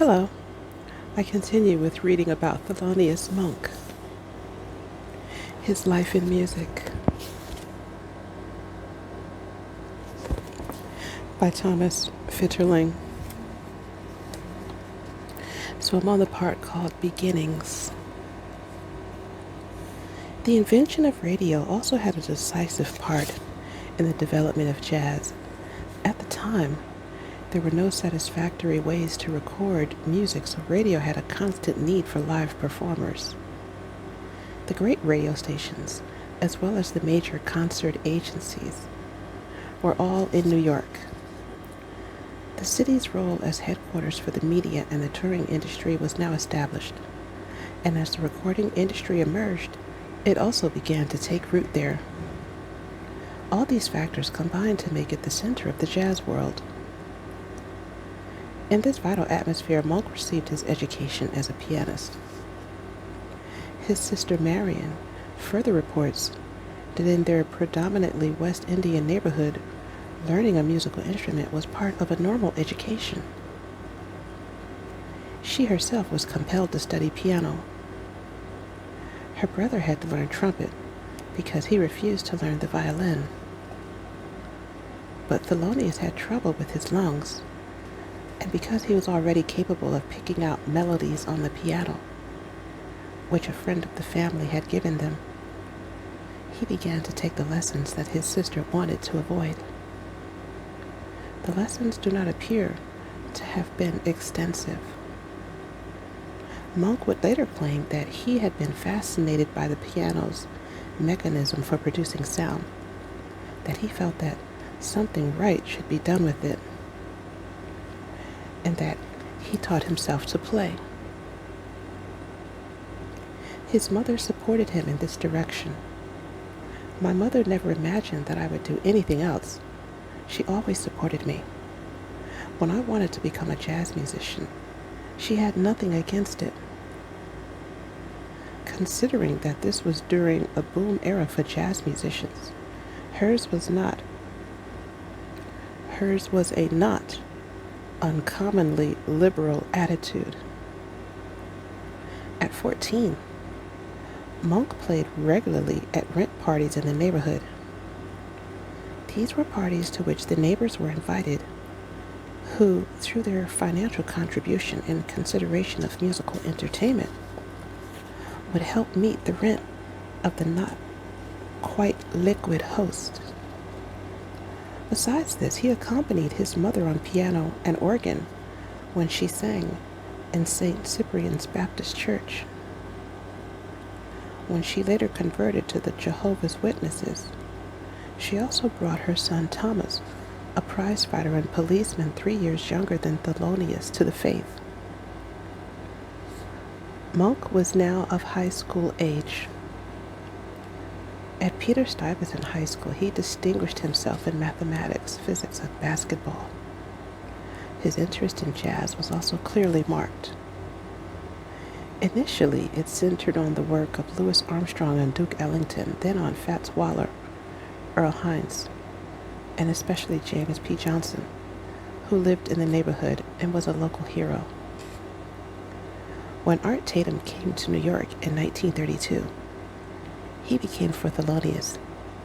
Hello. I continue with reading about Thelonious Monk, His Life in Music, by Thomas Fitterling. So I'm on the part called Beginnings. The invention of radio also had a decisive part in the development of jazz. At the time, there were no satisfactory ways to record music, so radio had a constant need for live performers. The great radio stations, as well as the major concert agencies, were all in New York. The city's role as headquarters for the media and the touring industry was now established, and as the recording industry emerged, it also began to take root there. All these factors combined to make it the center of the jazz world. In this vital atmosphere, Monk received his education as a pianist. His sister Marion further reports that in their predominantly West Indian neighborhood, learning a musical instrument was part of a normal education. She herself was compelled to study piano. Her brother had to learn trumpet because he refused to learn the violin. But Thelonious had trouble with his lungs, and because he was already capable of picking out melodies on the piano, which a friend of the family had given them, he began to take the lessons that his sister wanted to avoid. The lessons do not appear to have been extensive. Monk would later claim that he had been fascinated by the piano's mechanism for producing sound, that he felt that something right should be done with it, and that he taught himself to play. His mother supported him in this direction. My mother never imagined that I would do anything else. She always supported me. When I wanted to become a jazz musician, she had nothing against it. Considering that this was during a boom era for jazz musicians, hers was a not uncommonly liberal attitude. At 14, Monk played regularly at rent parties in the neighborhood. These were parties to which the neighbors were invited, who, through their financial contribution in consideration of musical entertainment, would help meet the rent of the not quite liquid host. Besides this, he accompanied his mother on piano and organ when she sang in St. Cyprian's Baptist Church. When she later converted to the Jehovah's Witnesses, she also brought her son Thomas, a prizefighter and policeman 3 years younger than Thelonious, to the faith. Monk was now of high school age. At Peter Stuyvesant High School, he distinguished himself in mathematics, physics, and basketball. His interest in jazz was also clearly marked. Initially, it centered on the work of Louis Armstrong and Duke Ellington, then on Fats Waller, Earl Hines, and especially James P. Johnson, who lived in the neighborhood and was a local hero. When Art Tatum came to New York in 1932, he became for Thelonious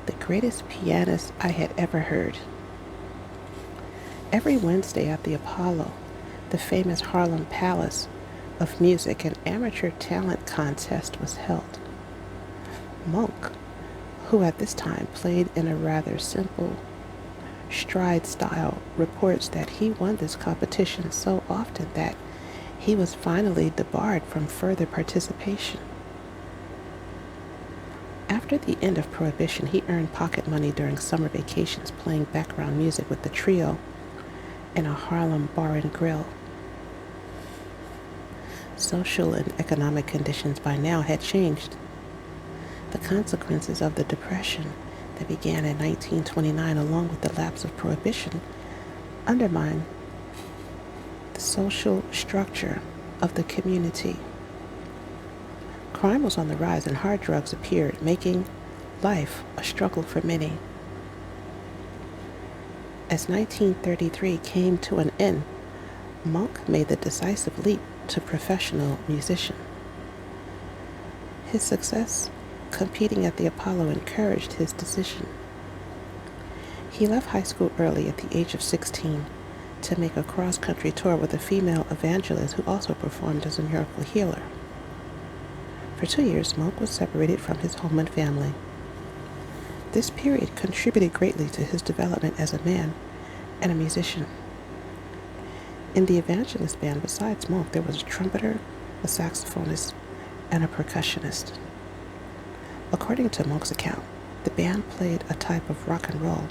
the greatest pianist I had ever heard. Every Wednesday at the Apollo, the famous Harlem Palace of Music, an amateur talent contest was held. Monk, who at this time played in a rather simple stride style, reports that he won this competition so often that he was finally debarred from further participation. After the end of Prohibition, he earned pocket money during summer vacations playing background music with the trio in a Harlem bar and grill. Social and economic conditions by now had changed. The consequences of the Depression that began in 1929, along with the lapse of Prohibition, undermined the social structure of the community. Crime was on the rise and hard drugs appeared, making life a struggle for many. As 1933 came to an end, Monk made the decisive leap to professional musician. His success competing at the Apollo encouraged his decision. He left high school early at the age of 16 to make a cross-country tour with a female evangelist who also performed as a miracle healer. For 2 years, Monk was separated from his home and family. This period contributed greatly to his development as a man and a musician. In the evangelist band, besides Monk, there was a trumpeter, a saxophonist, and a percussionist. According to Monk's account, the band played a type of rock and roll,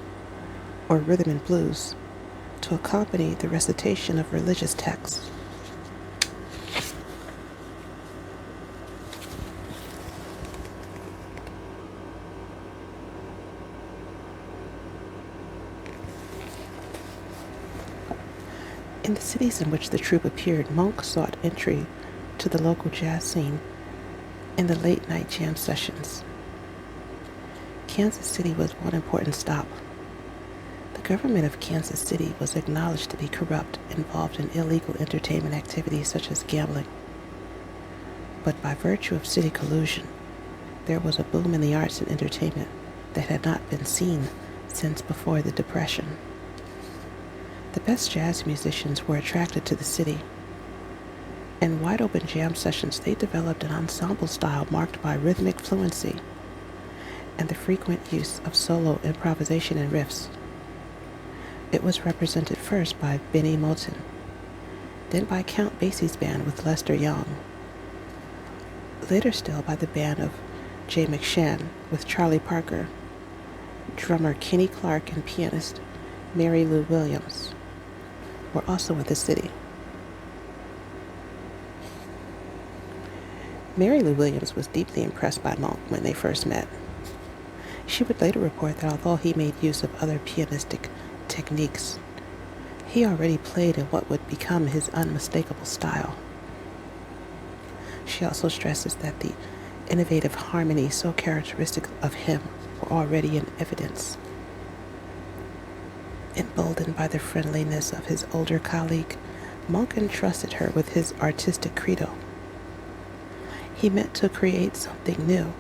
or rhythm and blues, to accompany the recitation of religious texts. In the cities in which the troupe appeared, Monk sought entry to the local jazz scene in the late-night jam sessions. Kansas City was one important stop. The government of Kansas City was acknowledged to be corrupt, involved in illegal entertainment activities such as gambling. But by virtue of city collusion, there was a boom in the arts and entertainment that had not been seen since before the Depression. The best jazz musicians were attracted to the city. In wide-open jam sessions, they developed an ensemble style marked by rhythmic fluency and the frequent use of solo improvisation and riffs. It was represented first by Benny Moten, then by Count Basie's band with Lester Young, later still by the band of Jay McShann with Charlie Parker, drummer Kenny Clark, and pianist Mary Lou Williams were also in the city. Mary Lou Williams was deeply impressed by Monk when they first met. She would later report that although he made use of other pianistic techniques, he already played in what would become his unmistakable style. She also stresses that the innovative harmonies so characteristic of him were already in evidence. Emboldened by the friendliness of his older colleague, Monk entrusted her with his artistic credo. He meant to create something new.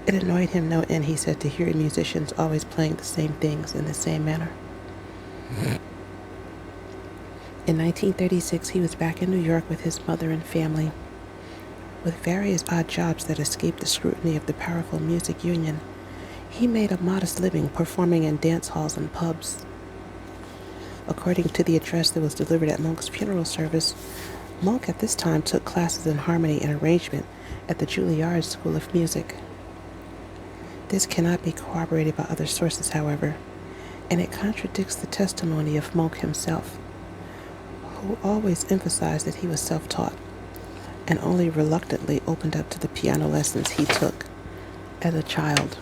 It annoyed him no end, he said, to hear musicians always playing the same things in the same manner. In 1936, he was back in New York with his mother and family. With various odd jobs that escaped the scrutiny of the powerful music union, he made a modest living performing in dance halls and pubs. According to the address that was delivered at Monk's funeral service, Monk at this time took classes in harmony and arrangement at the Juilliard School of Music. This cannot be corroborated by other sources, however, and it contradicts the testimony of Monk himself, who always emphasized that he was self-taught and only reluctantly opened up to the piano lessons he took as a child.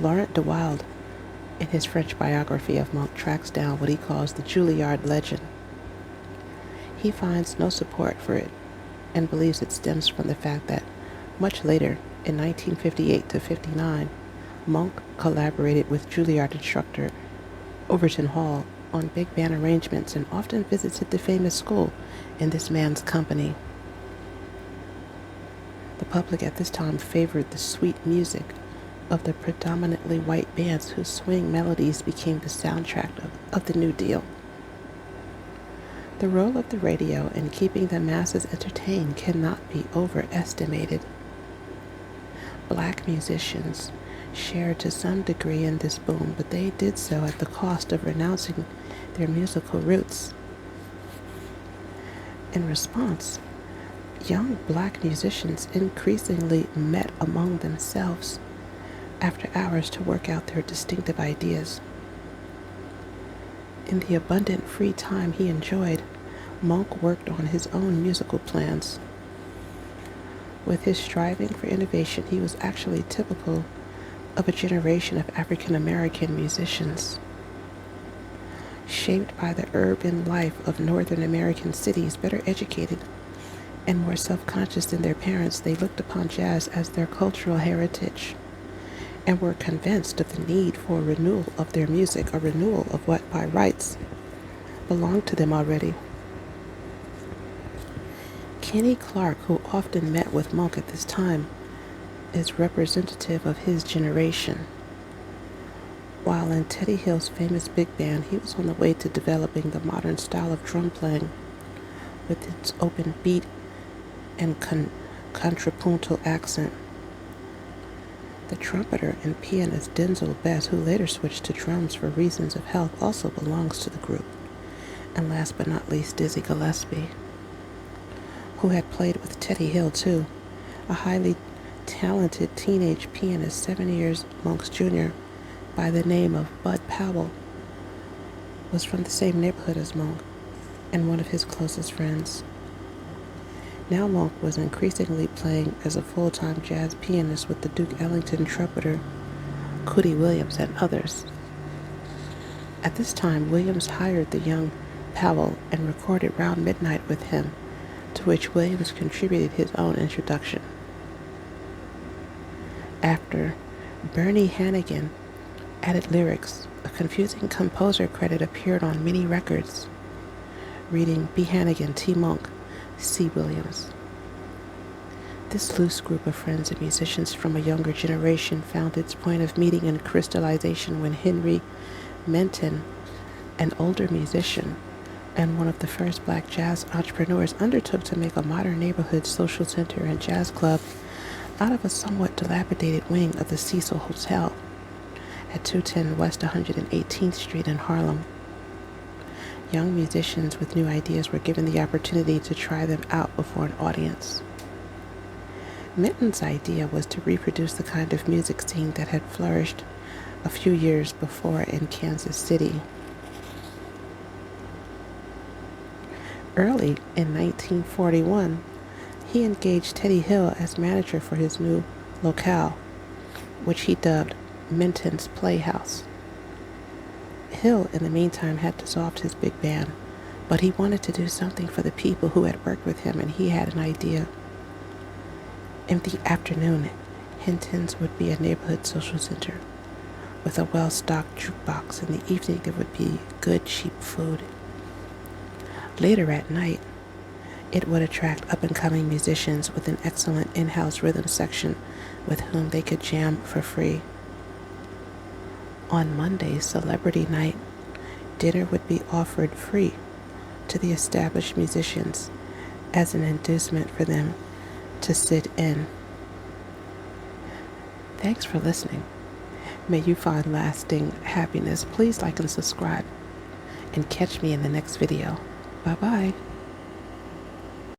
Laurent de Wilde, in his French biography of Monk, tracks down what he calls the Juilliard legend. He finds no support for it and believes it stems from the fact that much later, in 1958 to 59, Monk collaborated with Juilliard instructor Overton Hall on big band arrangements and often visited the famous school in this man's company. The public at this time favored the sweet music of the predominantly white bands whose swing melodies became the soundtrack of the New Deal. The role of the radio in keeping the masses entertained cannot be overestimated. Black musicians shared to some degree in this boom, but they did so at the cost of renouncing their musical roots. In response, young black musicians increasingly met among themselves after hours to work out their distinctive ideas. In the abundant free time he enjoyed, Monk worked on his own musical plans. With his striving for innovation, he was actually typical of a generation of African American musicians. Shaped by the urban life of Northern American cities, better educated and more self-conscious than their parents, they looked upon jazz as their cultural heritage and were convinced of the need for a renewal of their music, a renewal of what by rights belonged to them already. Kenny Clark, who often met with Monk at this time, is representative of his generation. While in Teddy Hill's famous big band, he was on the way to developing the modern style of drum playing with its open beat and contrapuntal accent. The trumpeter and pianist Denzel Bess, who later switched to drums for reasons of health, also belongs to the group. And last but not least, Dizzy Gillespie, who had played with Teddy Hill too, a highly talented teenage pianist 7 years Monk's junior by the name of Bud Powell, was from the same neighborhood as Monk and one of his closest friends. Now Monk was increasingly playing as a full-time jazz pianist with the Duke Ellington trumpeter Cootie Williams and others. At this time, Williams hired the young Powell and recorded Round Midnight with him, to which Williams contributed his own introduction. After Bernie Hannigan added lyrics, a confusing composer credit appeared on many records, reading B. Hannigan, T. Monk, C. Williams. This loose group of friends and musicians from a younger generation found its point of meeting and crystallization when Henry Menton, an older musician and one of the first black jazz entrepreneurs, undertook to make a modern neighborhood social center and jazz club out of a somewhat dilapidated wing of the Cecil Hotel at 210 West 118th Street in Harlem. Young musicians with new ideas were given the opportunity to try them out before an audience. Minton's idea was to reproduce the kind of music scene that had flourished a few years before in Kansas City. Early in 1941, he engaged Teddy Hill as manager for his new locale, which he dubbed Minton's Playhouse. Hill, in the meantime, had dissolved his big band, but he wanted to do something for the people who had worked with him, and he had an idea. In the afternoon, Hinton's would be a neighborhood social center with a well-stocked jukebox. In the evening, there would be good, cheap food. Later at night, it would attract up-and-coming musicians with an excellent in-house rhythm section with whom they could jam for free. On Monday, Celebrity Night, dinner would be offered free to the established musicians as an inducement for them to sit in. Thanks for listening. May you find lasting happiness. Please like and subscribe, and catch me in the next video. Bye-bye.